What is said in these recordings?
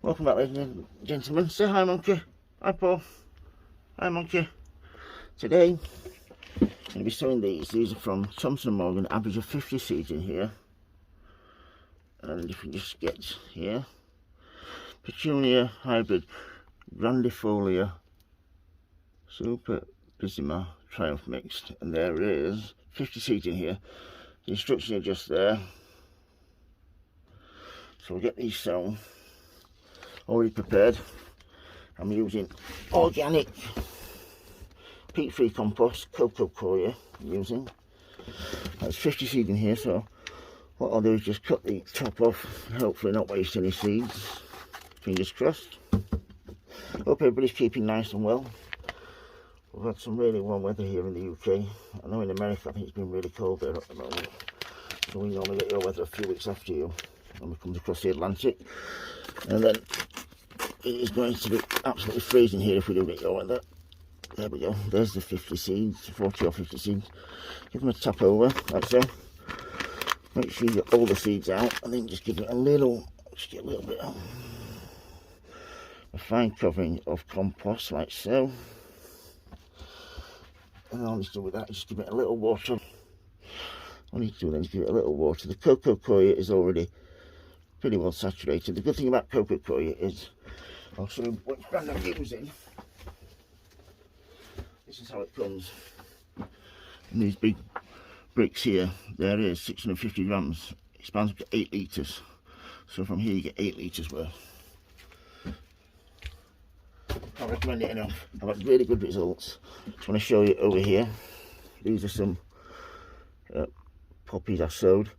Welcome back, ladies and gentlemen. Say hi, Monkey. Hi, Paul. Hi, Monkey. Today, I'm going to be sowing these. These are from Thompson & Morgan, average of 50 seeds in here. And if we just get here, Petunia hybrid grandifolia super Pissima Triumph mixed. And there is 50 seeds in here. The instructions are just there. So we'll get these sown. Already prepared. I'm using organic peat-free compost, cocoa coir I'm using. That's 50 seeds in here, so what I'll do is just cut the top off and hopefully not waste any seeds. Fingers crossed. Hope everybody's keeping nice and well. We've had some really warm weather here in the UK. I know in America I think it's been really cold there at the moment. So we normally get your weather a few weeks after you when we come across the Atlantic. And then it is going to be absolutely freezing here if we do get your weather. There we go. There's the 50 seeds, 40 or 50 seeds. Give them a tap over, like so. Make sure you get all the seeds out, and then just give it a little, just get a little bit of a fine covering of compost, like so. And all I need to do with that is just give it a little water. All I need to do then is give it a little water. The cocoa coir is already pretty well saturated. The good thing about cocoa coir is, I'll show you which brand I'm using. This is how it comes. In these big bricks here, there is 650 grams. It expands up to 8 litres. So from here you get 8 litres worth. Can't recommend it enough. I've had really good results. Just want to show you over here. These are some poppies I sowed.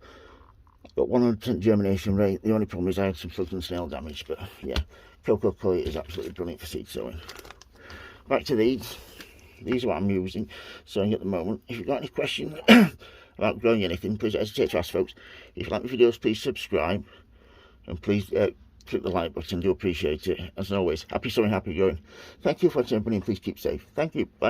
Got 100% germination rate. The only problem is I had some fruit and snail damage, but yeah, cocoa coir is absolutely brilliant for seed sowing. Back to these. These are what I'm using, sowing at the moment. If you've got any questions about growing anything, please don't hesitate to ask, folks. If you like my videos, please subscribe, and please click the like button. I do appreciate it. As always, happy sowing, happy growing. Thank you for watching, everybody, and please keep safe. Thank you. Bye.